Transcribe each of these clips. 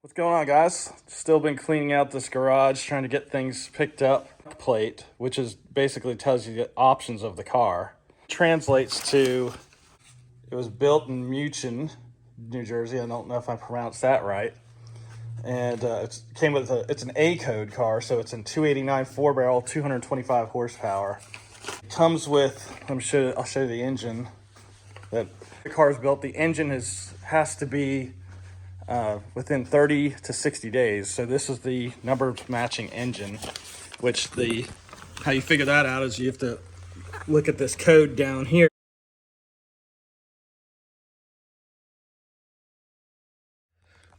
What's going on, guys? Still been cleaning out this garage, trying to get things picked up. Plate, which is basically tells you the options of the car. Translates to, it was built in Muchin, New Jersey. I don't know if I pronounced that right. And it came with it's an A code car, so it's in 289 4 barrel, 225 horsepower. It comes with, I'll show you the engine. That the car is built. The engine has to be within 30 to 60 days. So this is the number matching engine, which how you figure that out is you have to look at this code down here.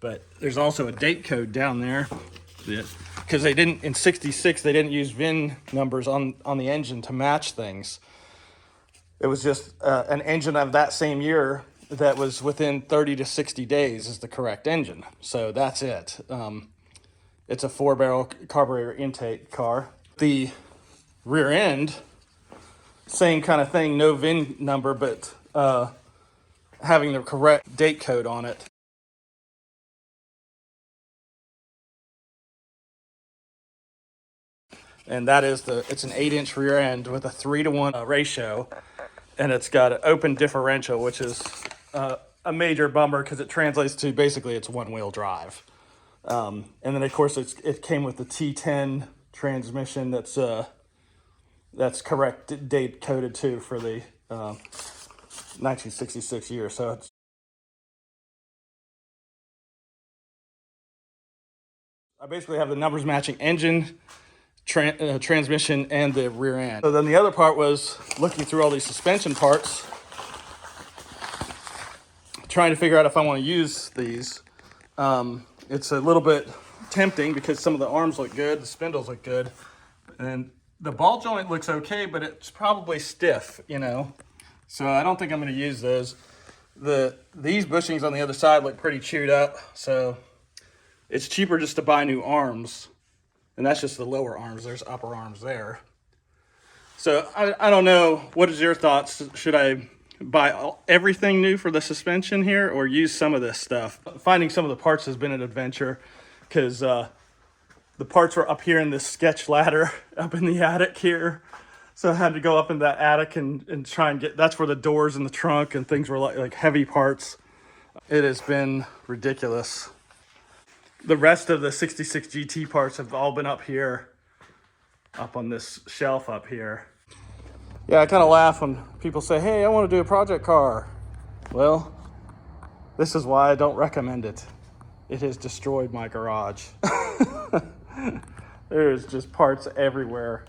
But there's also a date code down there because they didn't, in 66, they didn't use VIN numbers on the engine to match things. It was just an engine of that same year that was within 30 to 60 days is the correct engine. So that's it. It's a 4-barrel carburetor intake car. The rear end, same kind of thing, no VIN number, but having the correct date code on it. And that is it's an 8-inch rear end with a 3-to-1 ratio, and it's got an open differential, which is a major bummer because it translates to basically it's one-wheel drive. And then of course it came with the T10 transmission that's correct date coded too for the 1966 year. So I basically have the numbers matching engine, transmission, and the rear end. So then the other part was looking through all these suspension parts, trying to figure out if I want to use these. It's a little bit tempting because some of the arms look good, the spindles look good, and the ball joint looks okay, but it's probably stiff, you know. So I don't think I'm going to use those. These bushings on the other side look pretty chewed up, so it's cheaper just to buy new arms. And that's just the lower arms. There's upper arms there. So I don't know. What is your thoughts? Should I buy everything new for the suspension here or use some of this stuff? Finding some of the parts has been an adventure because the parts were up here in this sketch ladder up in the attic here. So I had to go up in that attic and try and that's where the doors and the trunk and things were like heavy parts. It has been ridiculous. The rest of the 66 GT parts have all been up here, up on this shelf up here. Yeah, I kind of laugh when people say, hey, I want to do a project car. Well, this is why I don't recommend it. It has destroyed my garage. There's just parts everywhere.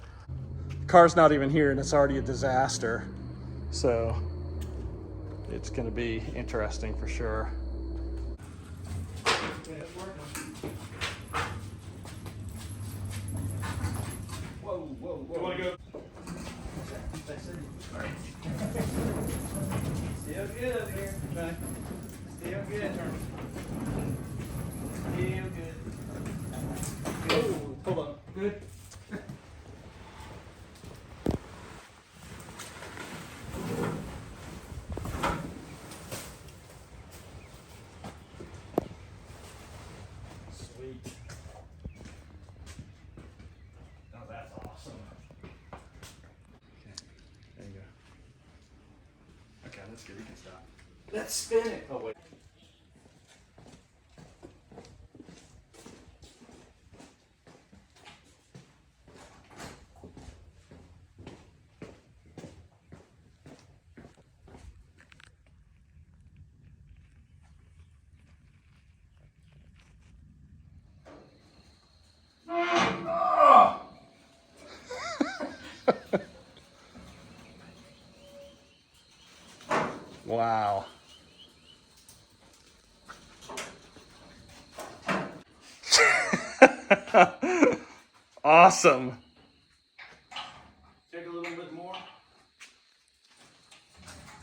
The car's not even here and it's already a disaster. So it's going to be interesting for sure. Whoa. You want to go? Still good up here. Okay. Still good. Still good. Oh, hold on. Good. Sweet. Oh, that's awesome. Okay, there you go. Okay, that's good. You can stop. Let's spin it. Oh, wait. Wow. Awesome. Take a little bit more.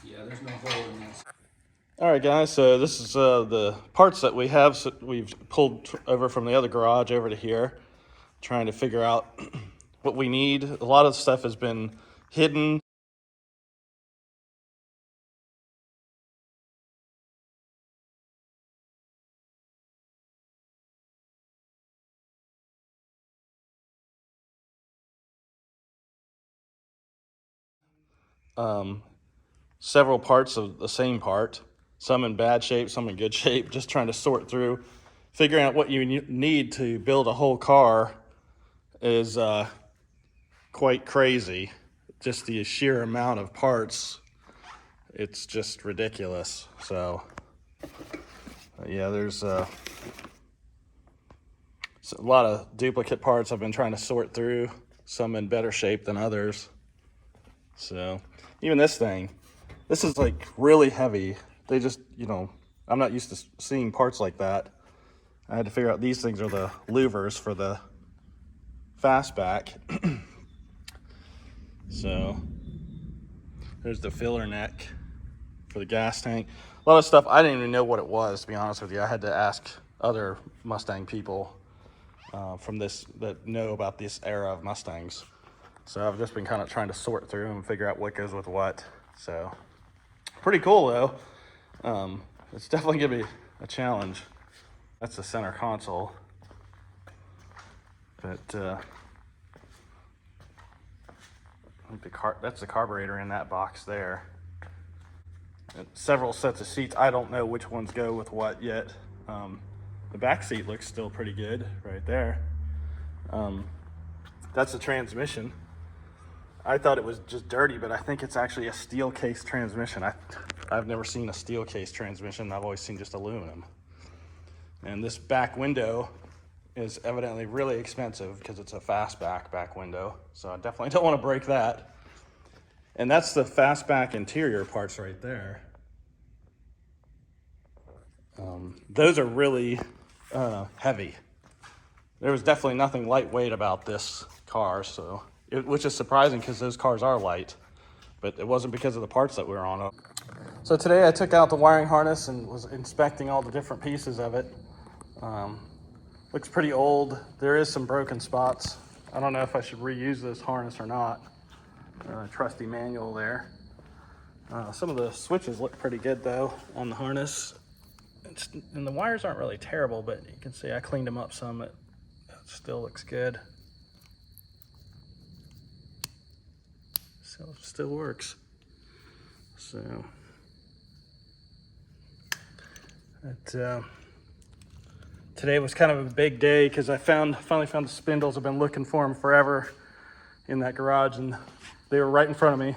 Yeah, there's no hole in this. All right, guys, so this is the parts that we have. So we've pulled over from the other garage over to here, trying to figure out what we need. A lot of stuff has been hidden. several parts of the same part, some in bad shape, some in good shape, just trying to sort through. Figuring out what you need to build a whole car is quite crazy. Just the sheer amount of parts, it's just ridiculous. So yeah, there's a lot of duplicate parts I've been trying to sort through, some in better shape than others. So even this thing, this is like really heavy. They just, you know, I'm not used to seeing parts like that. I had to figure out these things are the louvers for the Fastback. So there's the filler neck for the gas tank. A lot of stuff I didn't even know what it was, to be honest with you. I had to ask other Mustang people from this that know about this era of Mustangs. So I've just been kind of trying to sort through and figure out what goes with what. So pretty cool though. It's definitely gonna be a challenge. That's the center console. But I think that's the carburetor in that box there. And several sets of seats. I don't know which ones go with what yet. The back seat looks still pretty good right there. That's the transmission. I thought it was just dirty, but I think it's actually a steel case transmission. I've never seen a steel case transmission. I've always seen just aluminum. And this back window is evidently really expensive because it's a Fastback back window. So I definitely don't want to break that. And that's the Fastback interior parts right there. Those are really heavy. There was definitely nothing lightweight about this car, which is surprising because those cars are light, but it wasn't because of the parts that we were on. So today I took out the wiring harness and was inspecting all the different pieces of it. Looks pretty old. There is some broken spots. I don't know if I should reuse this harness or not. Trusty manual there. Some of the switches look pretty good though on the harness. And the wires aren't really terrible, but you can see I cleaned them up some. It still looks good. So it still works. So today was kind of a big day because I finally found the spindles. I've been looking for them forever in that garage, and they were right in front of me.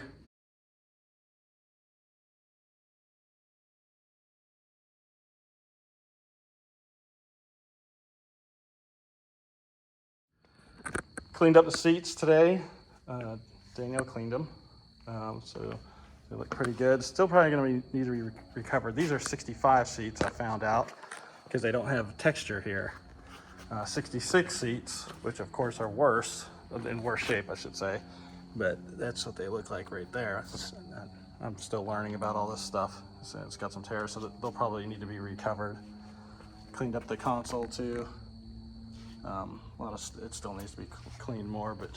Cleaned up the seats today. Danielle cleaned them, so they look pretty good. Still probably going to need to be recovered. These are 65 seats, I found out, because they don't have texture here. 66 seats, which of course are worse, in worse shape, I should say. But that's what they look like right there. I'm still learning about all this stuff. So it's got some tears, so they'll probably need to be recovered. Cleaned up the console too. It still needs to be cleaned more, but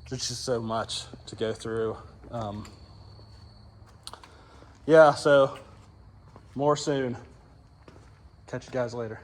there's just so much to go through. Yeah, so more soon. Catch you guys later.